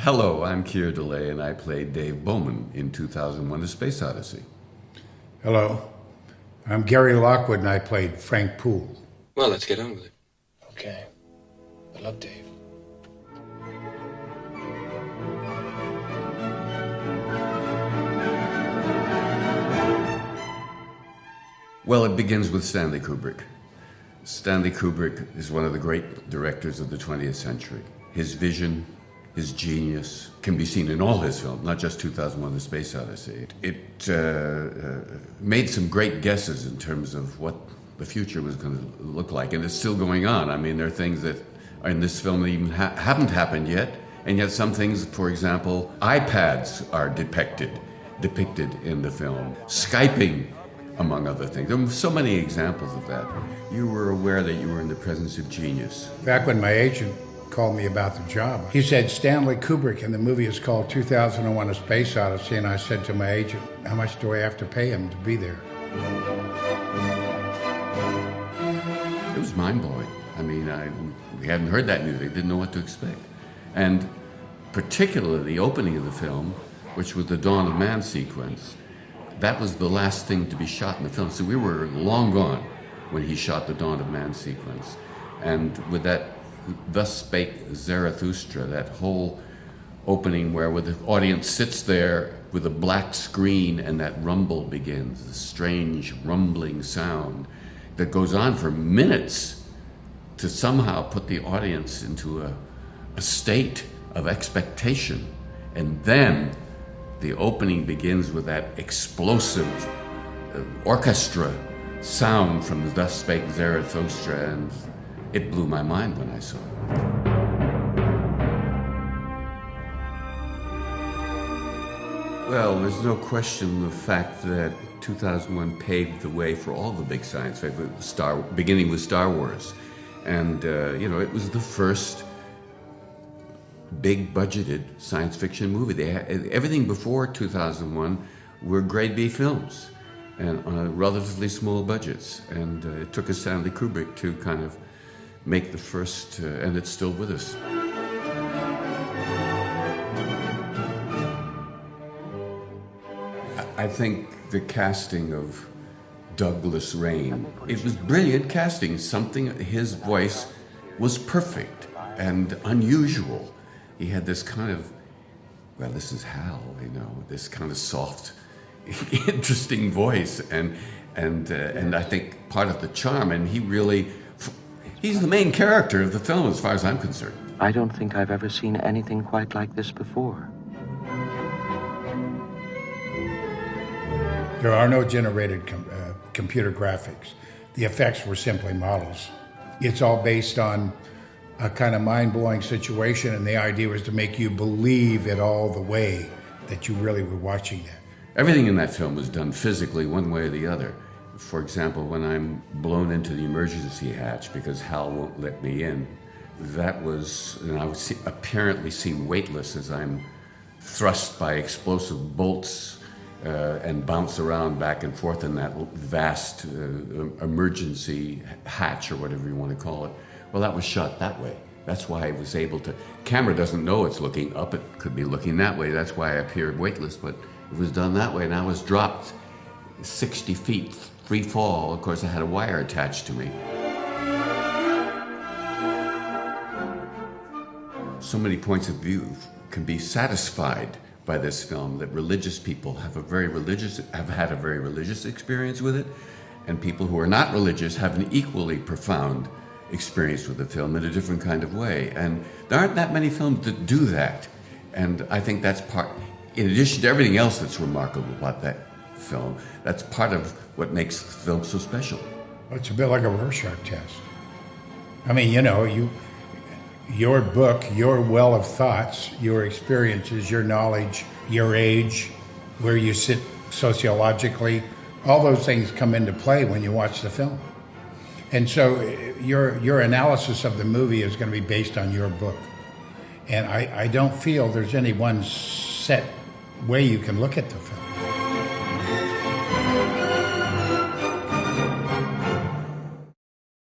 Hello, I'm Keir DeLay, and I played Dave Bowman in 2001: A Space Odyssey. Hello, I'm Gary Lockwood, and I played Frank Poole. Well, let's get on with it. Okay. I love Dave. Well, it begins with Stanley Kubrick. Stanley Kubrick is one of the great directors of the 20th century. His vision, his genius can be seen in all his films, not just 2001: The Space Odyssey. It made some great guesses in terms of what the future was going to look like, and it's still going on. I mean, there are things that are in this film that even haven't happened yet, and yet some things, for example, iPads are depicted in the film. Skyping, among other things. There were so many examples of that. You were aware that you were in the presence of genius. Back when my agent called me about the job, he said, Stanley Kubrick, and the movie is called 2001: A Space Odyssey, and I said to my agent, how much do I have to pay him to be there? It was mind-blowing. I mean, we hadn't heard that music, didn't know what to expect. And particularly the opening of the film, which was the Dawn of Man sequence, that was the last thing to be shot in the film. So we were long gone when he shot the Dawn of Man sequence. And with that Thus Spake Zarathustra, that whole opening where the audience sits there with a black screen and that rumble begins, the strange rumbling sound that goes on for minutes to somehow put the audience into a state of expectation. And then the opening begins with that explosive orchestra sound from Thus Spake Zarathustra, and it blew my mind when I saw it. Well, there's no question the fact that 2001 paved the way for all the big science fiction, beginning with Star Wars. And, it was the first big budgeted science fiction movie. Everything before 2001 were grade B films and on relatively small budgets. And it took a Stanley Kubrick to kind of make the first, and it's still with us. I think the casting of Douglas Rain, it was brilliant casting. His voice was perfect and unusual. He had this kind of, well, this is Hal, this kind of soft, interesting voice, and I think part of the charm. And he's the main character of the film, as far as I'm concerned. I don't think I've ever seen anything quite like this before. There are no generated computer graphics. The effects were simply models. It's all based on a kind of mind-blowing situation, and the idea was to make you believe it all the way that you really were watching that. Everything in that film was done physically, one way or the other. For example, when I'm blown into the emergency hatch because Hal won't let me in, and I would apparently seem weightless as I'm thrust by explosive bolts and bounce around back and forth in that vast emergency hatch, or whatever you want to call it. Well, that was shot that way. That's why I was able to. Camera doesn't know it's looking up; it could be looking that way. That's why I appeared weightless, but it was done that way. And I was dropped 60 feet, free fall. Of course, I had a wire attached to me. So many points of view can be satisfied by this film that religious people have had a very religious experience with it, and people who are not religious have an equally profound experience with the film in a different kind of way. And there aren't that many films that do that. And I think that's part, in addition to everything else that's remarkable about that film, that's part of what makes the film so special. It's a bit like a Rorschach test. I mean, your book, your well of thoughts, your experiences, your knowledge, your age, where you sit sociologically, all those things come into play when you watch the film. And so your analysis of the movie is going to be based on your book. And I don't feel there's any one set way you can look at the film.